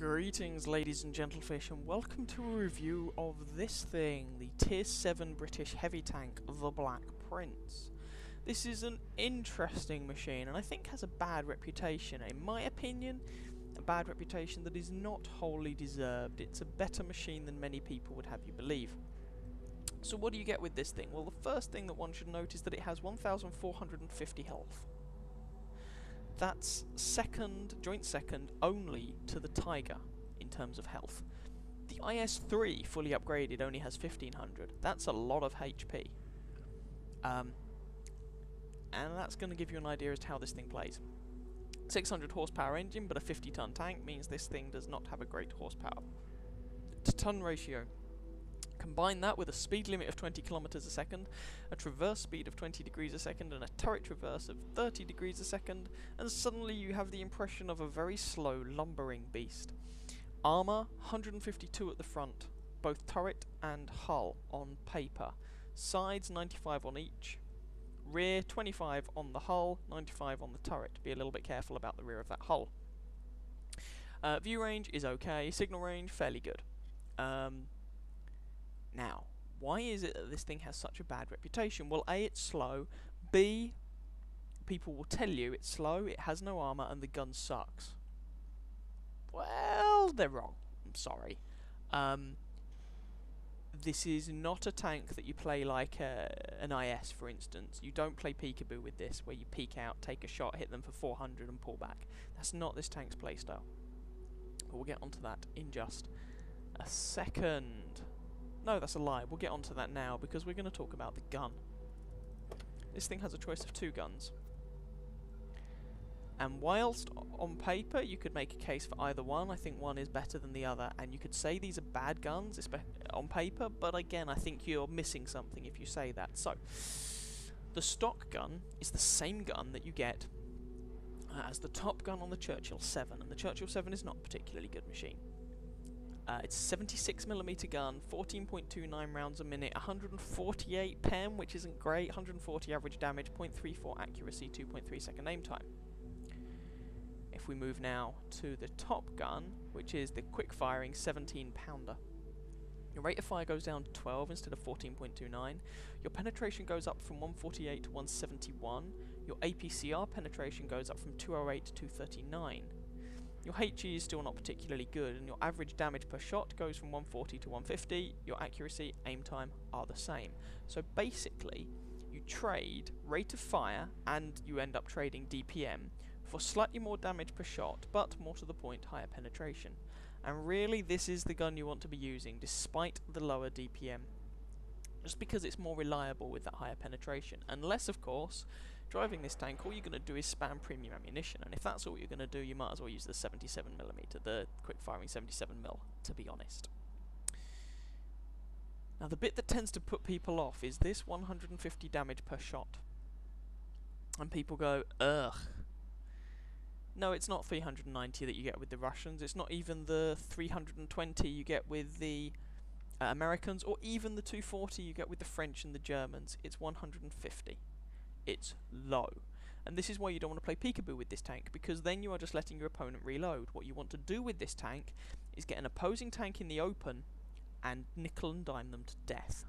Greetings ladies and gentlefish, and welcome to a review of this thing, the Tier 7 British heavy tank, the Black Prince. This is an interesting machine and I think has a bad reputation. In my opinion, a bad reputation that is not wholly deserved. It's a better machine than many people would have you believe. So what do you get with this thing? Well, the first thing that one should note is that it has 1,450 health. That's joint second only to the Tiger in terms of health. The IS-3 fully upgraded only has 1500. That's a lot of HP. And that's going to give you an idea as to how this thing plays. 600 horsepower engine, but a 50-ton tank means this thing does not have a great horsepower to ton ratio. Combine that with a speed limit of 20 kilometers a second, a traverse speed of 20 degrees a second, and a turret traverse of 30 degrees a second, and suddenly you have the impression of a very slow, lumbering beast. Armour, 152 at the front, both turret and hull on paper. Sides, 95 on each. Rear, 25 on the hull, 95 on the turret. Be a little bit careful about the rear of that hull. View range is okay, signal range, fairly good. Now, why is it that this thing has such a bad reputation? Well, A, it's slow, B, people will tell you it's slow, it has no armour, and the gun sucks. Well, they're wrong. I'm sorry. This is not a tank that you play like an IS, for instance. You don't play peekaboo with this, where you peek out, take a shot, hit them for 400 and pull back. That's not this tank's playstyle. But we'll get onto that in just a second. No, that's a lie. We'll get onto that now because we're going to talk about the gun. This thing has a choice of two guns. And whilst on paper you could make a case for either one, I think one is better than the other. And you could say these are bad guns on paper, but again, I think you're missing something if you say that. So, the stock gun is the same gun that you get as the top gun on the Churchill 7. And the Churchill 7 is not a particularly good machine. It's a 76mm gun, 14.29 rounds a minute, 148 PEM, which isn't great, 140 average damage, 0.34 accuracy, 2.3 second aim time. If we move now to the top gun, which is the quick-firing 17-pounder, your rate of fire goes down to 12 instead of 14.29, your penetration goes up from 148 to 171, your APCR penetration goes up from 208 to 239. Your HE is still not particularly good, and your average damage per shot goes from 140 to 150, your accuracy, aim time are the same. So basically, you trade rate of fire, and you end up trading DPM, for slightly more damage per shot, but more to the point, higher penetration. And really, this is the gun you want to be using, despite the lower DPM. Just because it's more reliable with that higher penetration. Unless, of course, driving this tank, all you're going to do is spam premium ammunition, and if that's all you're going to do, you might as well use the 77mm, the quick-firing 77mm, to be honest. Now, the bit that tends to put people off is this 150 damage per shot. And people go, ugh. No, it's not 390 that you get with the Russians, it's not even the 320 you get with the Americans, or even the 240 you get with the French and the Germans. It's 150. It's low. And this is why you don't want to play peekaboo with this tank, because then you are just letting your opponent reload. What you want to do with this tank is get an opposing tank in the open and nickel and dime them to death.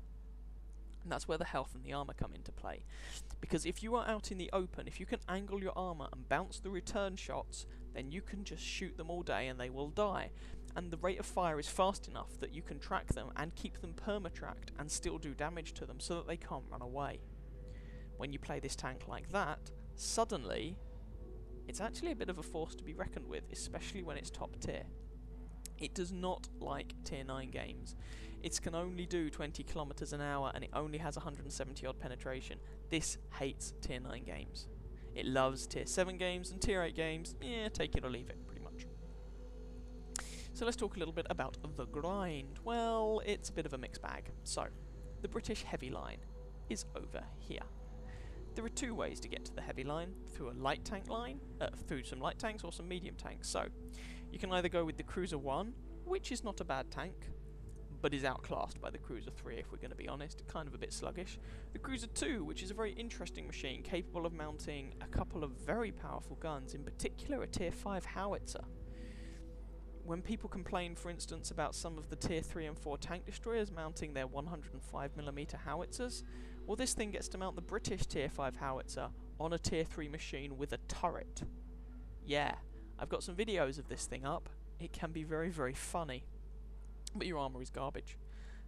And that's where the health and the armour come into play. Because if you are out in the open, if you can angle your armour and bounce the return shots, then you can just shoot them all day and they will die. And the rate of fire is fast enough that you can track them and keep them perma-tracked and still do damage to them so that they can't run away. When you play this tank like that, suddenly, it's actually a bit of a force to be reckoned with, especially when it's top tier. It does not like tier 9 games. It can only do 20 kilometers an hour and it only has 170 odd penetration. This hates tier 9 games. It loves tier 7 games and tier 8 games, yeah, take it or leave it, pretty much. So let's talk a little bit about the grind. Well, it's a bit of a mixed bag. So, the British heavy line is over here. There are two ways to get to the heavy line, through a light tank line, through some light tanks or some medium tanks. So, you can either go with the Cruiser 1, which is not a bad tank, but is outclassed by the Cruiser 3 if we're going to be honest, kind of a bit sluggish. The Cruiser 2, which is a very interesting machine, capable of mounting a couple of very powerful guns, in particular a tier 5 howitzer. when people complain, for instance, about some of the tier 3 and 4 tank destroyers mounting their 105mm howitzers, well, this thing gets to mount the British tier 5 howitzer on a tier 3 machine with a turret. Yeah, I've got some videos of this thing up. It can be very, very funny. But your armour is garbage.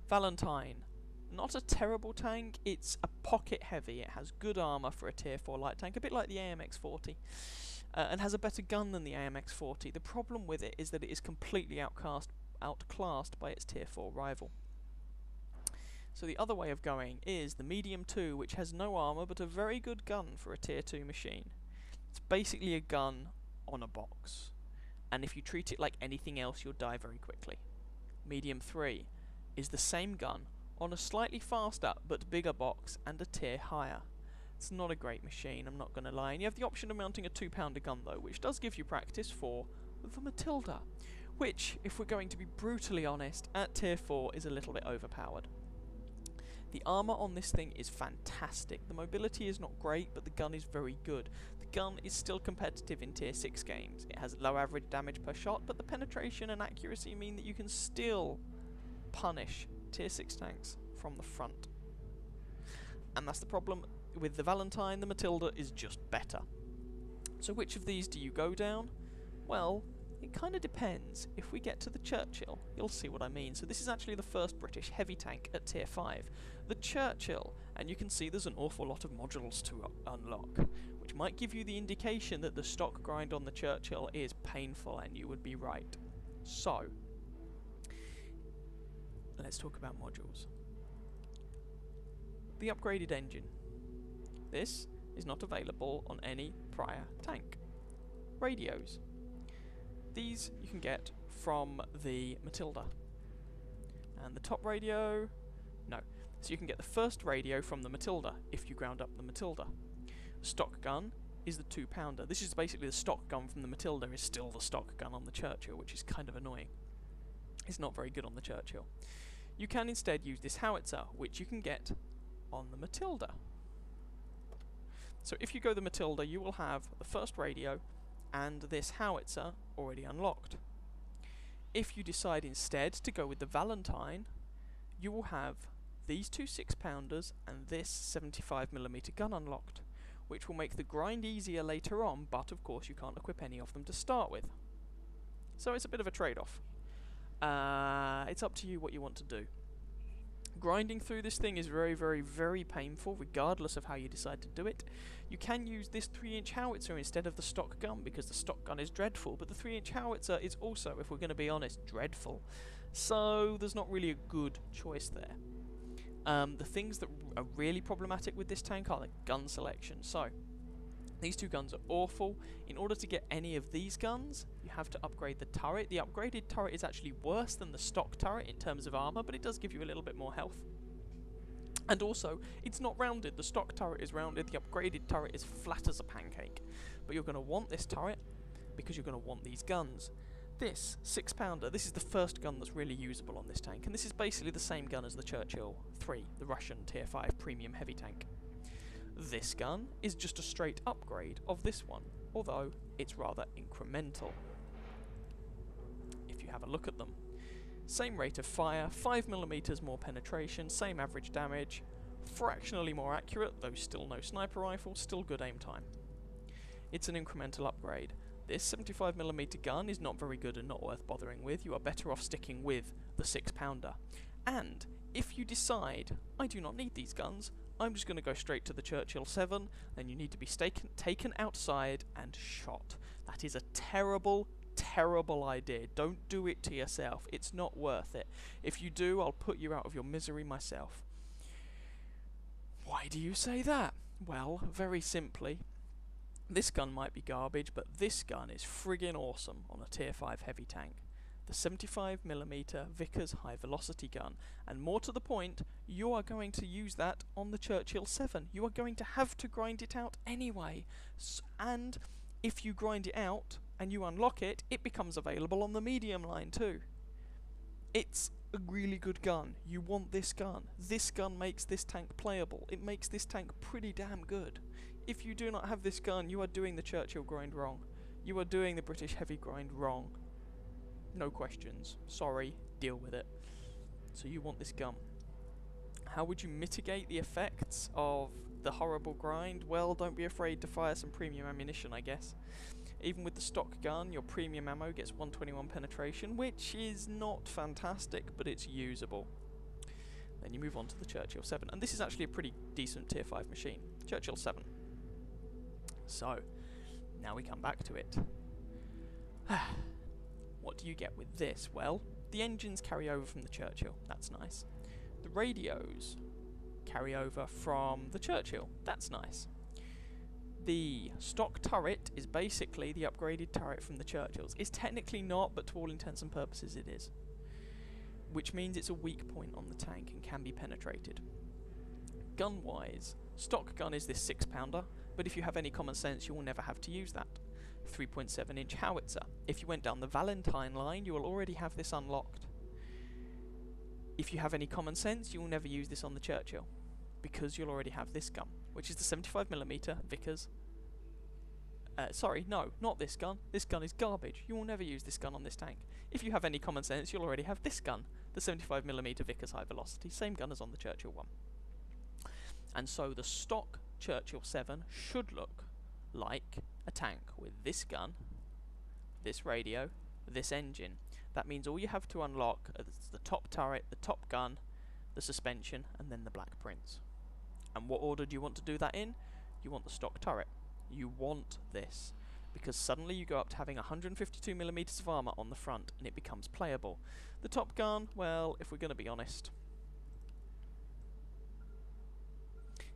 Valentine. Not a terrible tank, it's a pocket heavy. It has good armour for a tier 4 light tank, a bit like the AMX-40. And has a better gun than the AMX-40. The problem with it is that it is completely outclassed by its tier 4 rival. So the other way of going is the Medium 2, which has no armour but a very good gun for a tier 2 machine. It's basically a gun on a box, and if you treat it like anything else, you'll die very quickly. Medium 3 is the same gun on a slightly faster but bigger box and a tier higher. It's not a great machine, I'm not going to lie, and you have the option of mounting a 2-pounder gun though, which does give you practice for the Matilda, which, if we're going to be brutally honest, at tier 4 is a little bit overpowered. The armour on this thing is fantastic. The mobility is not great, but the gun is very good. The gun is still competitive in tier 6 games. It has low average damage per shot, but the penetration and accuracy mean that you can still punish tier 6 tanks from the front. And that's the problem with the Valentine. The Matilda is just better. So which of these do you go down? Well, it kind of depends. If we get to the Churchill, you'll see what I mean. So this is actually the first British heavy tank at tier 5. The Churchill, and you can see there's an awful lot of modules to unlock, which might give you the indication that the stock grind on the Churchill is painful, and you would be right. So, let's talk about modules. The upgraded engine. This is not available on any prior tank. Radios. These you can get from the Matilda. And the top radio, no. So you can get the first radio from the Matilda if you ground up the Matilda. Stock gun is the 2-pounder. This is basically the stock gun from the Matilda is still the stock gun on the Churchill, which is kind of annoying. It's not very good on the Churchill. You can instead use this howitzer, which you can get on the Matilda. So if you go the Matilda, you will have the first radio and this howitzer already unlocked. If you decide instead to go with the Valentine, you will have these two 6-pounders and this 75mm gun unlocked, which will make the grind easier later on, but of course you can't equip any of them to start with. So it's a bit of a trade-off. It's up to you what you want to do. Grinding through this thing is very, very, very painful, regardless of how you decide to do it. You can use this 3-inch howitzer instead of the stock gun, because the stock gun is dreadful, but the 3-inch howitzer is also, if we're going to be honest, dreadful. So there's not really a good choice there. The things that are really problematic with this tank are the gun selection. So, these two guns are awful. In order to get any of these guns, you have to upgrade the turret. The upgraded turret is actually worse than the stock turret in terms of armor, but it does give you a little bit more health. And also, it's not rounded. The stock turret is rounded, the upgraded turret is flat as a pancake. But you're going to want this turret because you're going to want these guns. This 6-pounder, this is the first gun that's really usable on this tank, and this is basically the same gun as the Churchill 3, the Russian tier 5 premium heavy tank. This gun is just a straight upgrade of this one, although it's rather incremental. If you have a look at them. Same rate of fire, 5mm more penetration, same average damage, fractionally more accurate, though still no sniper rifle, still good aim time. It's an incremental upgrade. This 75mm gun is not very good and not worth bothering with. You are better off sticking with the 6-pounder. And if you decide, I do not need these guns, I'm just going to go straight to the Churchill 7, then you need to be taken outside and shot. That is a terrible, terrible idea. Don't do it to yourself. It's not worth it. If you do, I'll put you out of your misery myself. Why do you say that? Well, very simply, this gun might be garbage, but this gun is friggin' awesome on a tier 5 heavy tank. The 75mm Vickers high velocity gun, and more to the point, you are going to use that on the Churchill 7. You are going to have to grind it out anyway, and if you grind it out and you unlock it, it becomes available on the medium line too. It's a really good gun. You want this gun. This gun makes this tank playable. It makes this tank pretty damn good. If you do not have this gun, you are doing the Churchill grind wrong. You are doing the British heavy grind wrong. No questions. Sorry, deal with it. So you want this gun. How would you mitigate the effects of the horrible grind? Well, don't be afraid to fire some premium ammunition, I guess. Even with the stock gun, your premium ammo gets 121 penetration, which is not fantastic, but it's usable. Then you move on to the Churchill 7, and this is actually a pretty decent tier 5 machine. Churchill 7. So, now we come back to it. What do you get with this? Well, the engines carry over from the Churchill. That's nice. The radios carry over from the Churchill. That's nice. The stock turret is basically the upgraded turret from the Churchills. It's technically not, but to all intents and purposes it is. Which means it's a weak point on the tank and can be penetrated. Gun-wise, stock gun is this 6-pounder, but if you have any common sense you will never have to use that. 3.7-inch howitzer. If you went down the Valentine line, you will already have this unlocked. If you have any common sense, you will never use this on the Churchill, because you'll already have this gun, which is the 75mm Vickers. Sorry, no, not this gun. This gun is garbage. You will never use this gun on this tank. If you have any common sense, you'll already have this gun, the 75mm Vickers High Velocity, same gun as on the Churchill one. And so the stock Churchill 7 should look like a tank with this gun, this radio, this engine. That means all you have to unlock is the top turret, the top gun, the suspension, and then the black prints. And what order do you want to do that in? You want the stock turret. You want this, because suddenly you go up to having 152mm of armour on the front, and it becomes playable. The top gun, well, if we're going to be honest,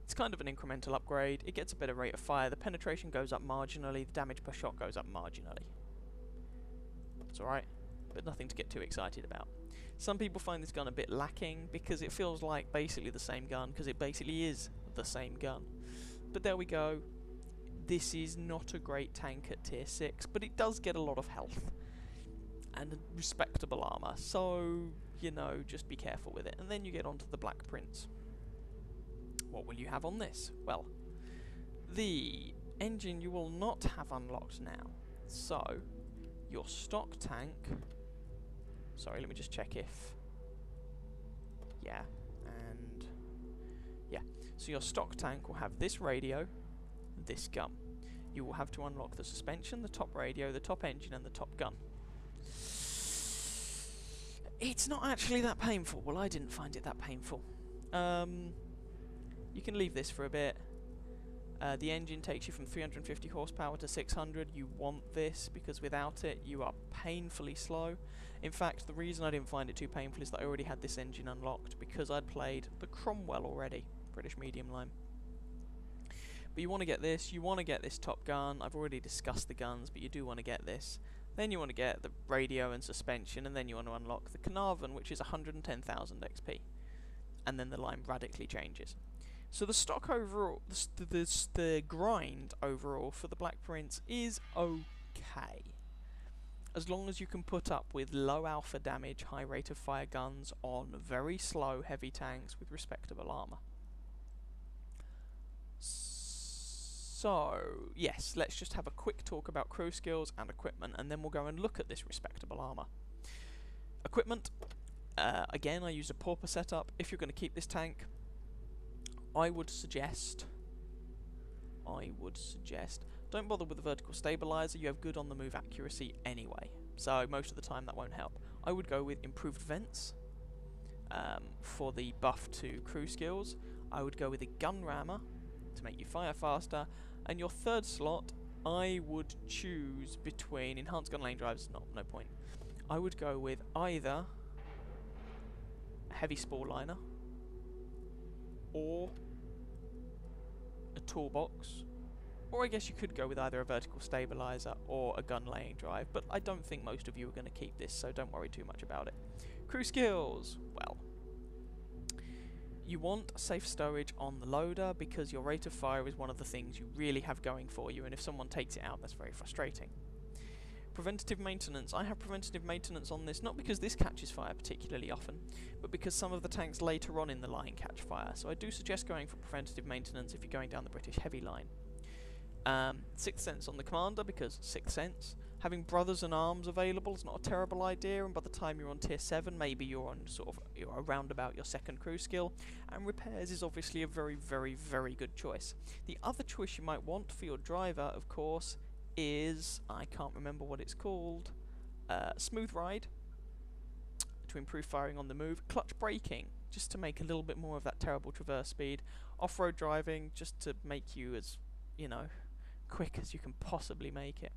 it's kind of an incremental upgrade. It gets a better rate of fire, the penetration goes up marginally, the damage per shot goes up marginally. It's alright, but nothing to get too excited about. Some people find this gun a bit lacking, because it feels like basically the same gun, because it basically is the same gun. But there we go. This is not a great tank at tier 6, but it does get a lot of health and respectable armour, so, you know, just be careful with it. And then you get onto the black prints. What will you have on this? Well, the engine you will not have unlocked now. So, your stock tank... Sorry, let me just check if... Yeah, and... Yeah, so your stock tank will have this radio, this gun. You will have to unlock the suspension, the top radio, the top engine, and the top gun. It's not actually that painful. Well, I didn't find it that painful. You can leave this for a bit. The engine takes you from 350 horsepower to 600. You want this, because without it, you are painfully slow. In fact, the reason I didn't find it too painful is that I already had this engine unlocked, because I'd played the Cromwell already, British medium line. But you want to get this, you want to get this top gun. I've already discussed the guns, but you do want to get this. Then you want to get the radio and suspension, and then you want to unlock the Carnarvon, which is 110,000 XP. And then the line radically changes. So the stock overall, the grind overall for the Black Prince is okay. As long as you can put up with low alpha damage, high rate of fire guns on very slow heavy tanks with respectable armour. So, yes, let's just have a quick talk about crew skills and equipment, and then we'll go and look at this respectable armour. Equipment, again, I used a pauper setup. If you're going to keep this tank, I would suggest, don't bother with the vertical stabilizer. You have good on the move accuracy anyway, so most of the time that won't help. I would go with improved vents for the buff to crew skills. I would go with a gun rammer to make you fire faster, and your third slot I would choose between enhanced gun lane drives. No point. I would go with either a heavy spore liner or a toolbox, or I guess you could go with either a vertical stabilizer or a gun laying drive, but I don't think most of you are going to keep this, so don't worry too much about it. Crew skills, well, you want safe stowage on the loader, because your rate of fire is one of the things you really have going for you, and if someone takes it out, that's very frustrating. Preventative maintenance. I have preventative maintenance on this, not because this catches fire particularly often, but because some of the tanks later on in the line catch fire, so I do suggest going for preventative maintenance if you're going down the British heavy line. Sixth Sense on the commander, because Sixth Sense. Having Brothers in Arms available is not a terrible idea, and by the time you're on tier 7, maybe you're around about your second crew skill. And Repairs is obviously a very, very, very good choice. The other choice you might want for your driver, of course, is, I can't remember what it's called, Smooth Ride, to improve firing on the move. Clutch Braking, just to make a little bit more of that terrible traverse speed. Off-road driving, just to make you as, quick as you can possibly make it.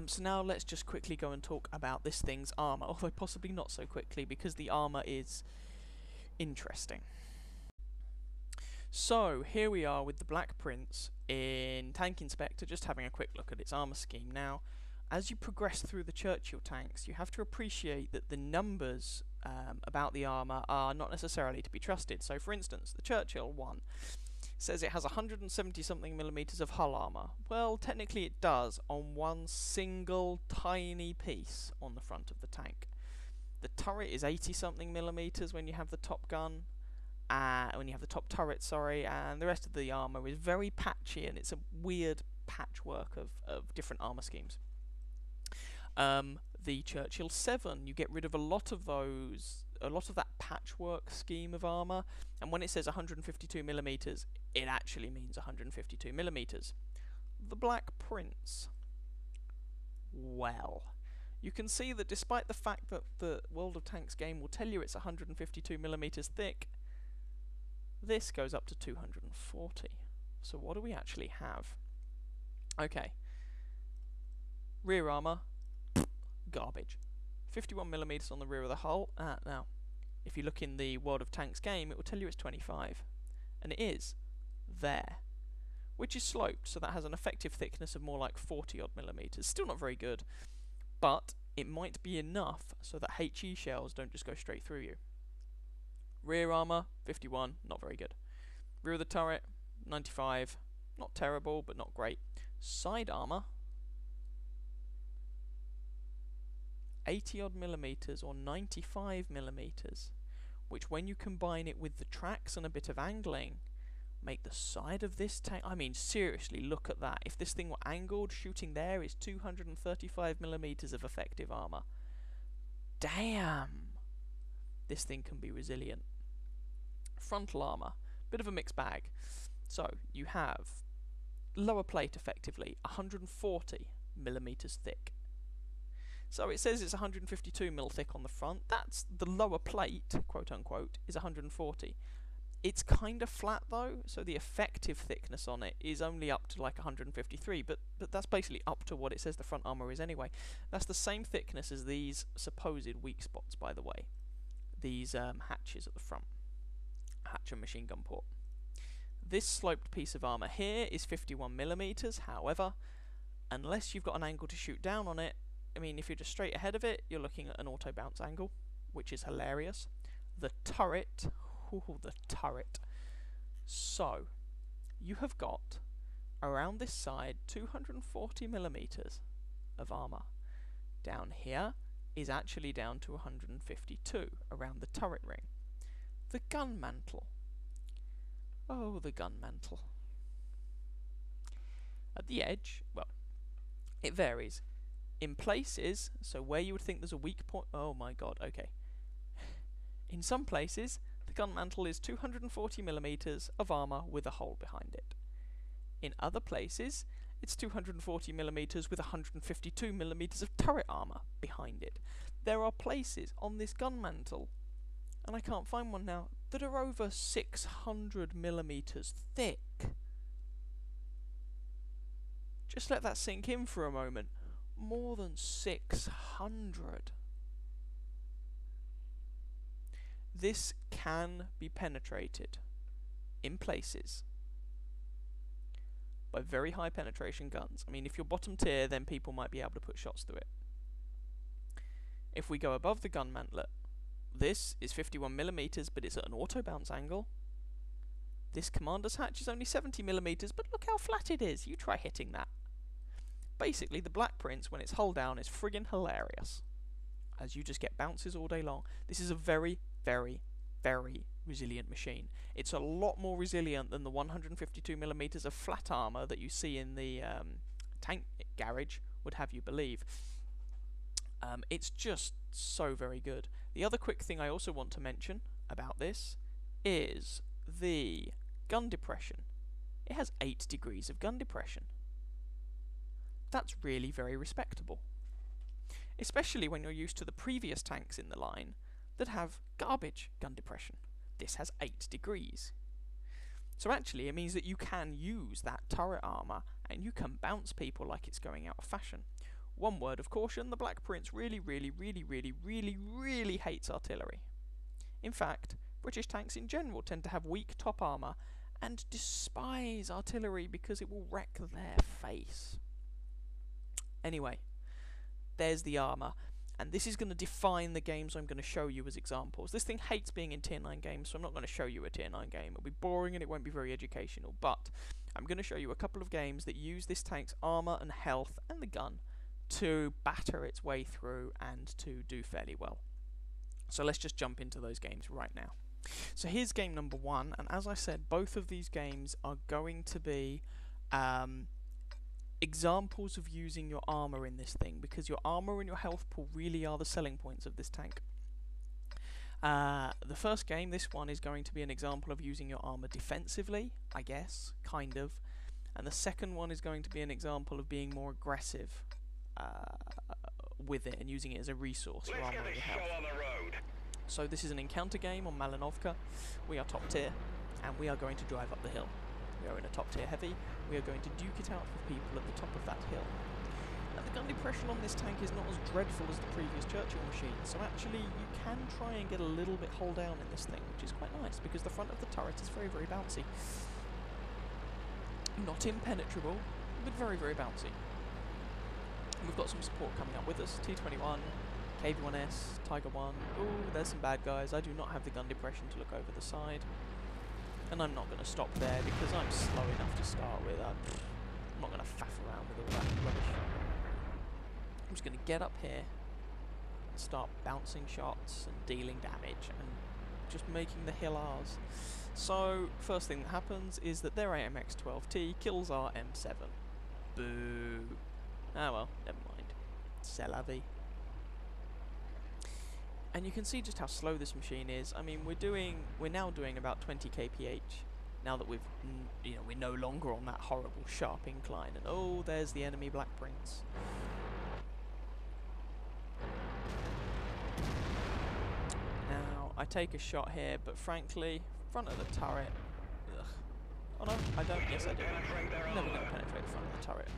So now let's just quickly go and talk about this thing's armour, although possibly not so quickly, because the armour is interesting. So, here we are with the Black Prince in Tank Inspector, just having a quick look at its armour scheme. Now, as you progress through the Churchill tanks, you have to appreciate that the numbers about the armour are not necessarily to be trusted. So, for instance, the Churchill one says it has 170 something millimeters of hull armour. Well, technically it does on one single tiny piece on the front of the tank. The turret is 80 something millimeters when you have the top gun, when you have the top turret, sorry, and the rest of the armour is very patchy, and it's a weird patchwork of different armour schemes. The Churchill 7, you get rid of a lot of that patchwork scheme of armour, and when it says 152 millimeters, it actually means 152 millimeters. The Black Prince. Well, you can see that despite the fact that the World of Tanks game will tell you it's 152 millimeters thick, this goes up to 240. So what do we actually have? Okay. Rear armour, garbage. 51 millimeters on the rear of the hull. Now, if you look in the World of Tanks game, it will tell you it's 25. And it is there. Which is sloped, so that has an effective thickness of more like 40 odd millimeters. Still not very good, but it might be enough so that HE shells don't just go straight through you. Rear armour, 51, not very good. Rear of the turret, 95, not terrible, but not great. Side armour, 80 odd millimeters or 95 millimeters, which when you combine it with the tracks and a bit of angling, make the side of this tank, I mean seriously, look at that. If this thing were angled, shooting there is 235 millimeters of effective armour. Damn! This thing can be resilient. Frontal armour, bit of a mixed bag. So, you have lower plate effectively, 140 millimeters thick. So it says it's 152 mil thick on the front. That's the lower plate, quote unquote, is 140. It's kind of flat though, so the effective thickness on it is only up to like 153, but that's basically up to what it says the front armour is anyway. That's the same thickness as these supposed weak spots, by the way. These hatches at the front. Hatch and machine gun port. This sloped piece of armour here is 51 millimeters. However, unless you've got an angle to shoot down on it, I mean, if you're just straight ahead of it, you're looking at an auto bounce angle, which is hilarious. The turret, the turret. So, you have got around this side 240 millimeters of armour. Down here is actually down to 152 around the turret ring. The gun mantle. Oh, the gun mantle. At the edge, well, it varies. In places, so where you would think there's a weak point, oh my god, okay. In some places, the gun mantle is 240 millimeters of armour with a hole behind it. In other places, it's 240 millimeters with 152 millimeters of turret armour behind it. There are places on this gun mantle, and I can't find one now, that are over 600 millimeters thick. Just let that sink in for a moment. More than 600. This can be penetrated in places by very high penetration guns. I mean, if you're bottom tier, then people might be able to put shots through it. If we go above the gun mantlet, this is 51 millimeters, but it's at an auto bounce angle. This commander's hatch is only 70 millimeters, but look how flat it is. You try hitting that. Basically, the Black Prince, when it's hull down, is friggin' hilarious, as you just get bounces all day long. This is a very, very, very, resilient machine. It's a lot more resilient than the 152mm of flat armour that you see in the tank garage would have you believe. It's just so very good. The other quick thing I also want to mention about this is the gun depression. It has 8 degrees of gun depression. That's really very respectable. Especially when you're used to the previous tanks in the line that have garbage gun depression. This has 8 degrees. So actually it means that you can use that turret armour and you can bounce people like it's going out of fashion. One word of caution, the Black Prince really hates artillery. In fact, British tanks in general tend to have weak top armour and despise artillery because it will wreck their face. Anyway, there's the armour, and this is going to define the games I'm going to show you as examples. This thing hates being in Tier 9 games, so I'm not going to show you a Tier 9 game. It'll be boring and it won't be very educational, but I'm going to show you a couple of games that use this tank's armour and health and the gun to batter its way through and to do fairly well. So let's just jump into those games right now. So here's game number 1, and as I said, both of these games are going to be examples of using your armour in this thing, because your armour and your health pool really are the selling points of this tank. The first game, this one, is going to be an example of using your armour defensively, I guess, kind of, and the second one is going to be an example of being more aggressive with it and using it as a resource for armour and your health. So this is an encounter game on Malinovka. We are top tier, and we are going to drive up the hill. We are in a top tier heavy. We are going to duke it out with people at the top of that hill. And the gun depression on this tank is not as dreadful as the previous Churchill machine, so actually you can try and get a little bit hull down in this thing, which is quite nice, because the front of the turret is very bouncy. Not impenetrable, but very bouncy. And we've got some support coming up with us. T21, KV1S, Tiger 1. Ooh, there's some bad guys. I do not have the gun depression to look over the side. And I'm not going to stop there because I'm slow enough to start with. I'm not going to faff around with all that rubbish. I'm just going to get up here and start bouncing shots and dealing damage and just making the hill ours. So, first thing that happens is that their AMX-12T kills our M7. Boo. Ah well, never mind. C'est la vie. And you can see just how slow this machine is. I mean, we're now doing about 20 kph now that we're no longer on that horrible sharp incline. And oh, there's the enemy Black Prince. Now I take a shot here, but frankly, front of the turret. Ugh. Oh no, I don't. Yes, I do. I'm never going to penetrate the front of the turret.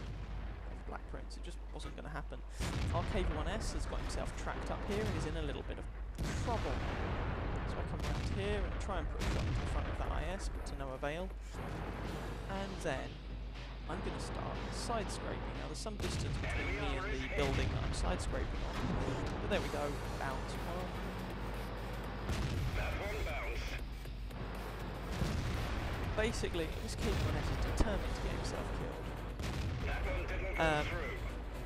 Black Prince, it just wasn't going to happen. Our KV1S has got himself tracked up here and is in a little bit of trouble. So I come around here and try and put a shot into the front of that IS, but to no avail. And then I'm going to start side scraping. Now there's some distance between me and the building that I'm side scraping on. But there we go, bounce one. Basically, this KV1S is determined to get himself killed.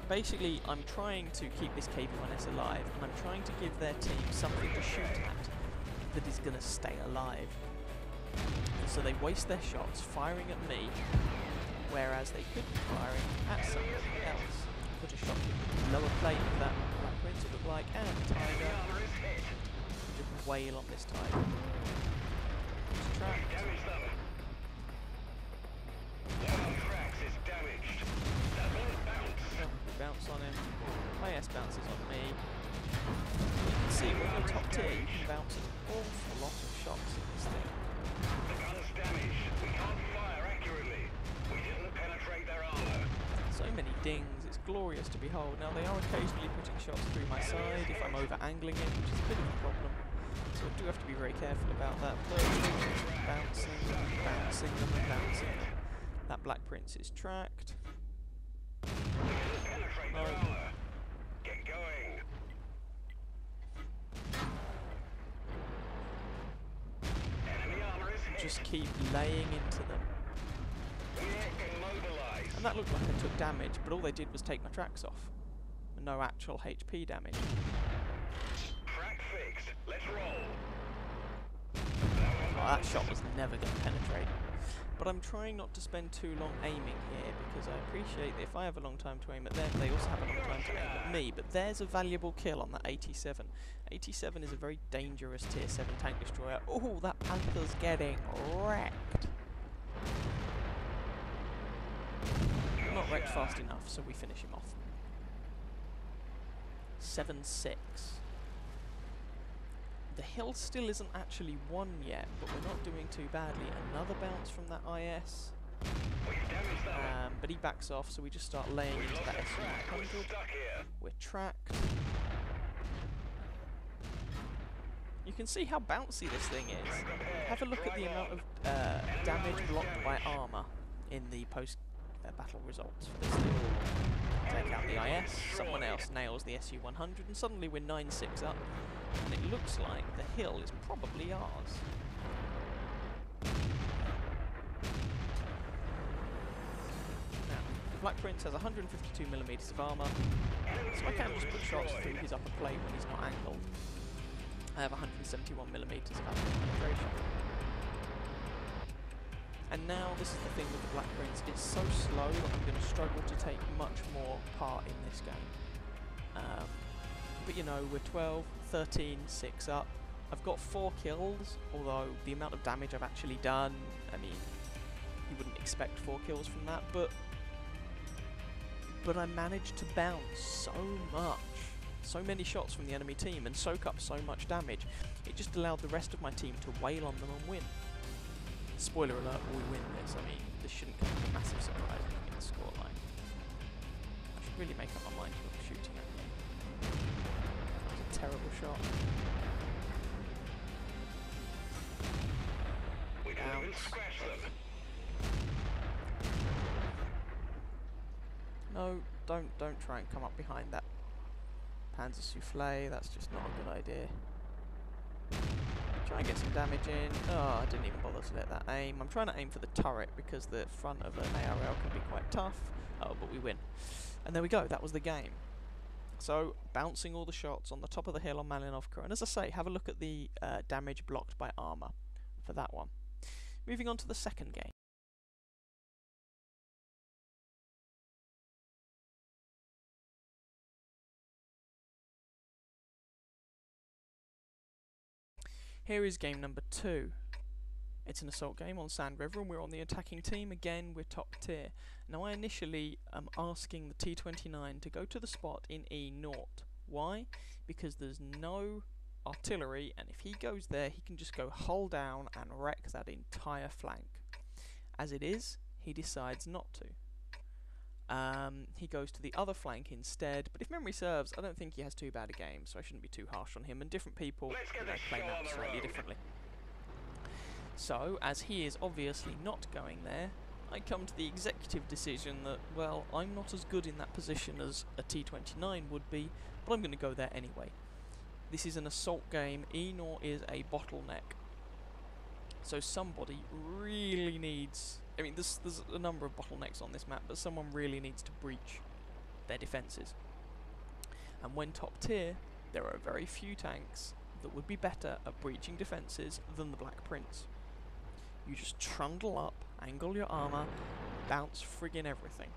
Basically, I'm trying to keep this KV1S alive, and I'm trying to give their team something to shoot at that is going to stay alive. And so they waste their shots firing at me, whereas they could be firing at somebody else. Put a shot in the lower plate of that Black Prince, it looked like, and Tiger. Just wail on this Tiger. It's trapped. Bounce on him. IS bounces on me. You can see when you're top tier, you can bounce an awful lot of shots in this thing. The gun's damaged. We can't fire accurately. We didn't penetrate their armor. So many dings. It's glorious to behold. Now they are occasionally putting shots through my side if I'm over angling it, which is a bit of a problem. So I do have to be very careful about that. But bouncing them and bouncing them and bouncing them. That Black Prince is tracked. No. Get going. Enemy armor is hit. Just keep laying into them. We're immobilized. And that looked like I took damage, but all they did was take my tracks off. No actual HP damage. Track fixed. Let's roll. That that shot was never going to penetrate. But I'm trying not to spend too long aiming here, because I appreciate that if I have a long time to aim at them, they also have a long time to aim at me. But there's a valuable kill on that 87. 87 is a very dangerous tier 7 tank destroyer. Oh, that Panther's getting wrecked. Not wrecked fast enough, so we finish him off. 7-6. The hill still isn't actually won yet, but we're not doing too badly. Another bounce from that IS. But he backs off, so we just start laying into that SU-100. We're tracked. You can see how bouncy this thing is. Have a look at the amount of damage blocked by armour in the post-battle results for this thing. Take out the IS, someone else nails the SU-100, and suddenly we're 9-6 up. And it looks like the hill is probably ours. Now, the Black Prince has 152mm of armour, so I can just put shots through his upper plate when he's not angled. I have 171mm of penetration. And now, this is the thing with the Black Prince, it's so slow that I'm going to struggle to take much more part in this game. But you know, we're 12, 13, 6 up. I've got 4 kills, although the amount of damage I've actually done, I mean, you wouldn't expect 4 kills from that, but I managed to bounce so much, so many shots from the enemy team, and soak up so much damage. It just allowed the rest of my team to wail on them and win. Spoiler alert, we win this. I mean, this shouldn't come as a massive surprise looking at the scoreline. I should really make up my mind who I'm shooting at me. That was a terrible shot. We didn't even scratch them. No, don't try and come up behind that Panzer Souffle. That's just not a good idea. Try and get some damage in. Oh, I didn't even bother to let that aim. I'm trying to aim for the turret because the front of an ARL can be quite tough. Oh, but we win. And there we go, that was the game. So, bouncing all the shots on the top of the hill on Malinovka. And as I say, have a look at the damage blocked by armour for that one. Moving on to the second game. Here is game number 2. It's an assault game on Sand River and we're on the attacking team. Again, we're top tier. Now I initially am asking the T-29 to go to the spot in E0. Why? Because there's no artillery, and if he goes there he can just go hull down and wreck that entire flank. As it is, he decides not to. He goes to the other flank instead, but if memory serves, I don't think he has too bad a game, so I shouldn't be too harsh on him, and different people play maps slightly differently. So, as he is obviously not going there, I come to the executive decision that, well, I'm not as good in that position as a T-29 would be, but I'm going to go there anyway. This is an assault game, E0 is a bottleneck. So somebody really needs... I mean, there's a number of bottlenecks on this map, but someone really needs to breach their defences. And when top tier, there are very few tanks that would be better at breaching defences than the Black Prince. You just trundle up, angle your armour, bounce friggin' everything.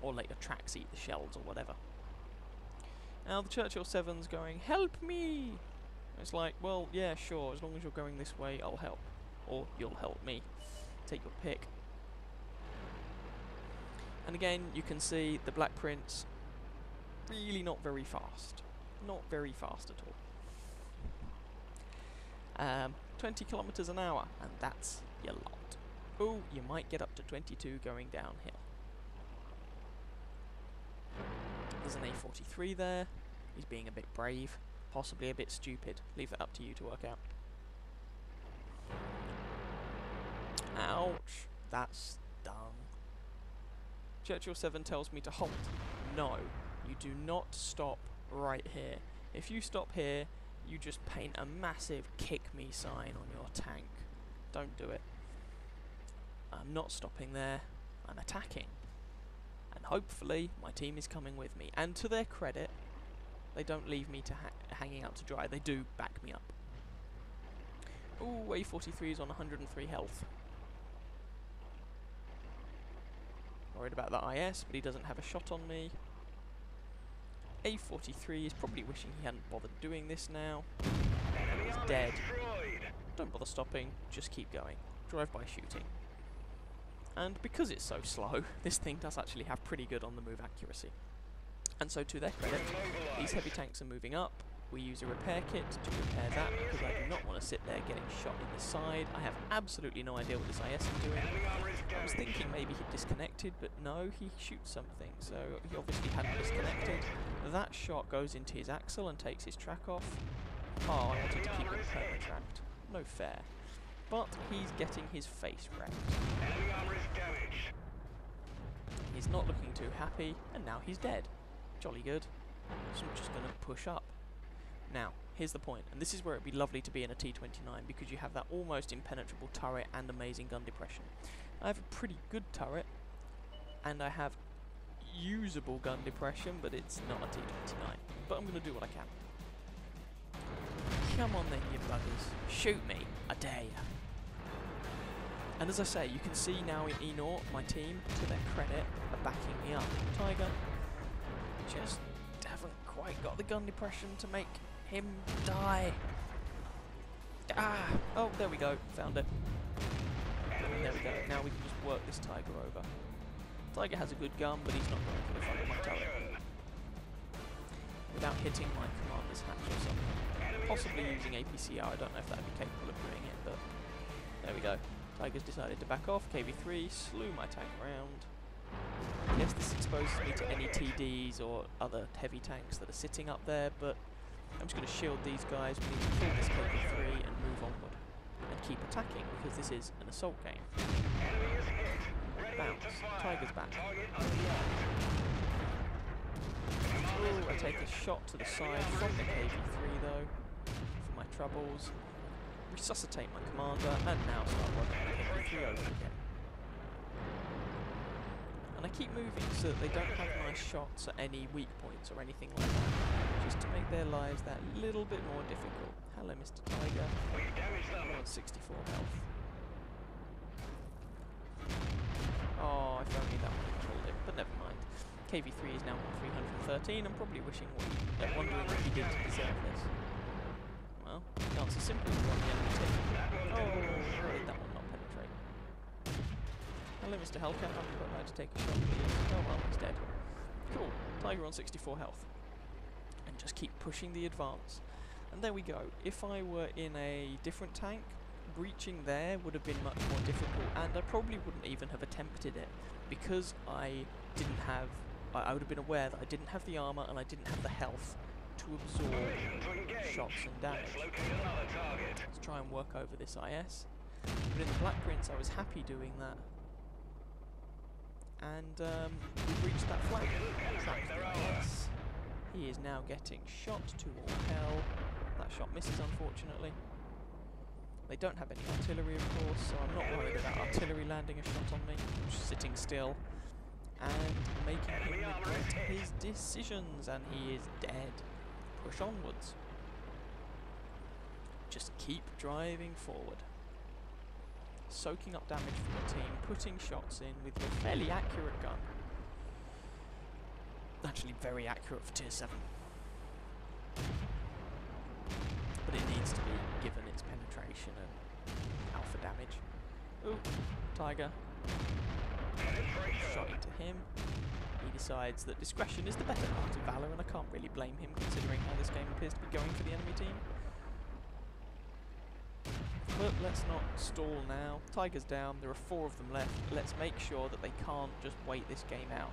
Or let your tracks eat the shells or whatever. Now the Churchill 7's going, help me! It's like, well, yeah, sure, as long as you're going this way, I'll help. Or you'll help me. Take your pick. And again, you can see the Black Prince really not very fast. Not very fast at all. 20 kilometers an hour, and that's your lot. Oh, you might get up to 22 going downhill. There's an A43 there. He's being a bit brave, possibly a bit stupid. Leave that up to you to work out. Ouch, that's stung. Churchill 7 tells me to halt. No, you do not stop right here. If you stop here, you just paint a massive kick me sign on your tank. Don't do it. I'm not stopping there, I'm attacking. And hopefully my team is coming with me. And to their credit, they don't leave me to hanging out to dry, they do back me up. Ooh, A43 is on 103 health. Worried about that IS, but he doesn't have a shot on me. A43 is probably wishing he hadn't bothered doing this now. And he's dead. Don't bother stopping, just keep going. Drive-by shooting. And because it's so slow, this thing does actually have pretty good on-the-move accuracy. And so to their credit, these heavy tanks are moving up. We use a repair kit to repair that because I do not want to sit there getting shot in the side. I have absolutely no idea what this IS is doing. I was thinking maybe he'd disconnected, but no, he shoots something, so he obviously hadn't disconnected. That shot goes into his axle and takes his track off. Oh, I wanted to keep him perma-tracked. No fair. But he's getting his face wrecked. He's not looking too happy, and now he's dead. Jolly good. So I'm just going to push up. Now, here's the point, and this is where it'd be lovely to be in a T-29, because you have that almost impenetrable turret and amazing gun depression. I have a pretty good turret, and I have usable gun depression, but it's not a T-29. But I'm going to do what I can. Come on then, you buggers. Shoot me. I dare ya. And as I say, you can see now in E0, my team, to their credit, are backing me up. Tiger just haven't quite got the gun depression to make him die. Ah! Oh, there we go. Found it. And there we go. Now we can just work this Tiger over. Tiger has a good gun, but he's not going for the front of my turret. Without hitting my commander's hatch or something. Possibly using APCR, I don't know if that would be capable of doing it, but there we go. Tiger's decided to back off. KV3 slew my tank round. Yes, this exposes me to any TDs or other heavy tanks that are sitting up there, but I'm just going to shield these guys. We need to kill this KV3 and move onward. And keep attacking, because this is an assault game. Bounce. Tiger's back. Ooh, I take a shot to the side from the KV3 though, for my troubles. Resuscitate my commander, and now start working the KV3 over again. And I keep moving so that they don't have nice shots at any weak points or anything like that, just to make their lives that little bit more difficult. Hello, Mr. Tiger. I'm on 64 health. Oh, if only that would have killed him, but never mind. KV3 is now on 313. I'm probably wondering what he did to deserve this. Well, the answer's simple. You're on the enemy team. Oh, why did that one not penetrate? Hello, Mr. Hellcat. I'd like to take a shot, please. Oh, well, he's dead. Cool. Tiger on 64 health. And just keep pushing the advance. And there we go. If I were in a different tank, breaching there would have been much more difficult, and I probably wouldn't even have attempted it, because I didn't have... I would have been aware that I didn't have the armour and I didn't have the health to absorb shots and damage. Let's try and work over this IS. But in the Black Prince I was happy doing that. And we reached that flag. IS. He is now getting shot to all hell. That shot misses, unfortunately. They don't have any artillery, of course, so I'm not worried about artillery landing a shot on me. I'm just sitting still and making him regret his decisions, and he is dead. Push onwards. Just keep driving forward. Soaking up damage for your team, putting shots in with your fairly accurate gun. Actually very accurate for tier 7. But it needs to be given its penetration and alpha damage. Ooh, Tiger. Shot into him. He decides that discretion is the better part of valor, and I can't really blame him considering how this game appears to be going for the enemy team. But let's not stall now. Tiger's down, there are 4 of them left. Let's make sure that they can't just wait this game out.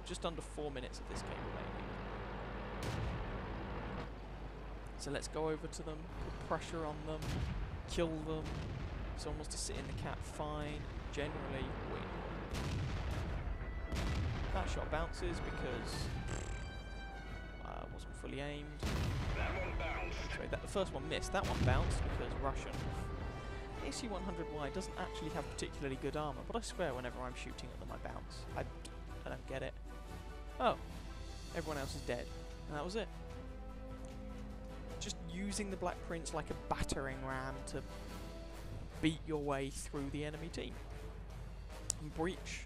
Just under 4 minutes of this game remaining. So let's go over to them, put pressure on them, kill them. Someone wants to sit in the cat, fine, generally win. That shot bounces because I wasn't fully aimed. Sorry, the first one missed. That one bounced because Russian. The AC-100Y doesn't actually have particularly good armour, but I swear whenever I'm shooting at them I bounce. I don't get it. Oh, everyone else is dead. And that was it. Just using the Black Prince like a battering ram to beat your way through the enemy team and breach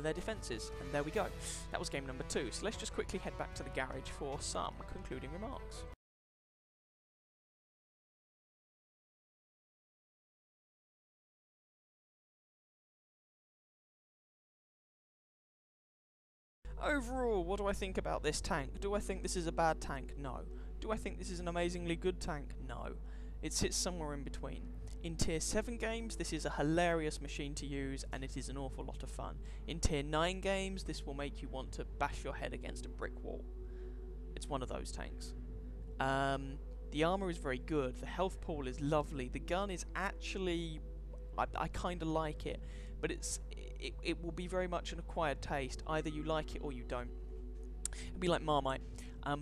their defences. And there we go. That was game number 2. So let's just quickly head back to the garage for some concluding remarks. Overall, what do I think about this tank? Do I think this is a bad tank? No. Do I think this is an amazingly good tank? No. It sits somewhere in between. In Tier 7 games, this is a hilarious machine to use, and it is an awful lot of fun. In Tier 9 games, this will make you want to bash your head against a brick wall. It's one of those tanks. The armour is very good, the health pool is lovely, the gun is actually... I kind of like it, but it will be very much an acquired taste. Either you like it or you don't. It'll be like Marmite.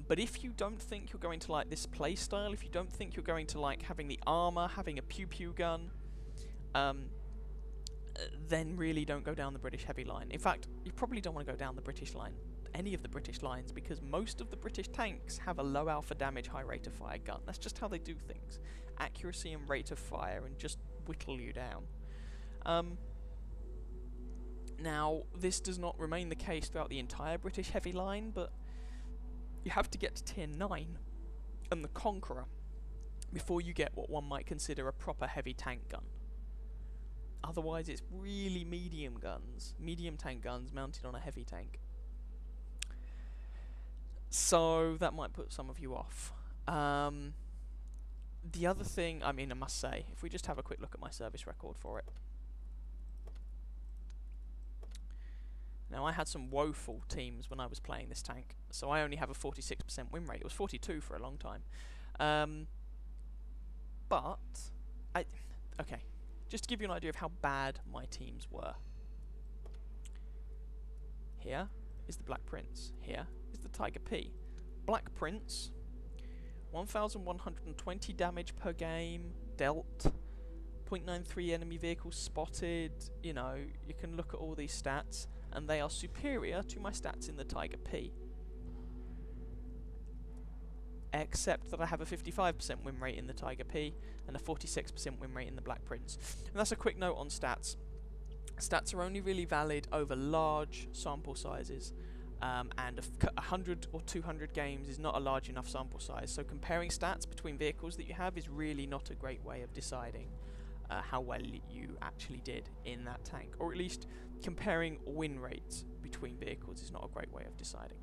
But if you don't think you're going to like this playstyle, if you don't think you're going to like having the armour, having a pew-pew gun, then really don't go down the British heavy line. In fact, you probably don't want to go down the British line, any of the British lines, because most of the British tanks have a low alpha damage, high rate of fire gun. That's just how they do things. Accuracy and rate of fire, and just whittle you down. Now, this does not remain the case throughout the entire British heavy line, but you have to get to Tier 9 and the Conqueror before you get what one might consider a proper heavy tank gun. Otherwise, it's really medium tank guns mounted on a heavy tank. So that might put some of you off. The other thing, I mean, I must say, if we just have a quick look at my service record for it. Now, I had some woeful teams when I was playing this tank, so I only have a 46% win rate. It was 42 for a long time. Okay, just to give you an idea of how bad my teams were. Here is the Black Prince. Here is the Tiger P. Black Prince, 1,120 damage per game, dealt, 0.93 enemy vehicles spotted. You know, you can look at all these stats, and they are superior to my stats in the Tiger P. Except that I have a 55% win rate in the Tiger P and a 46% win rate in the Black Prince. And that's a quick note on stats. Stats are only really valid over large sample sizes, and 100 or 200 games is not a large enough sample size. So comparing stats between vehicles that you have is really not a great way of deciding how well you actually did in that tank. Or at least comparing win rates between vehicles is not a great way of deciding.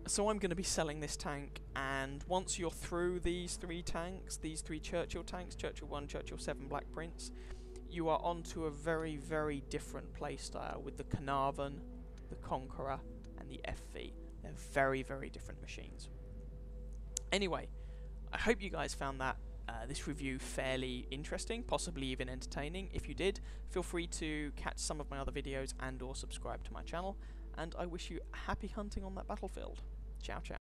So I'm going to be selling this tank, and once you're through these 3 tanks, these 3 Churchill tanks, Churchill 1, Churchill 7, Black Prince, you are onto a very, very different playstyle with the Carnarvon, the Conqueror, and the FV. They're very, very different machines. Anyway, I hope you guys found that this review fairly interesting, possibly even entertaining. If you did, feel free to catch some of my other videos and or subscribe to my channel, and I wish you happy hunting on that battlefield. Ciao, ciao.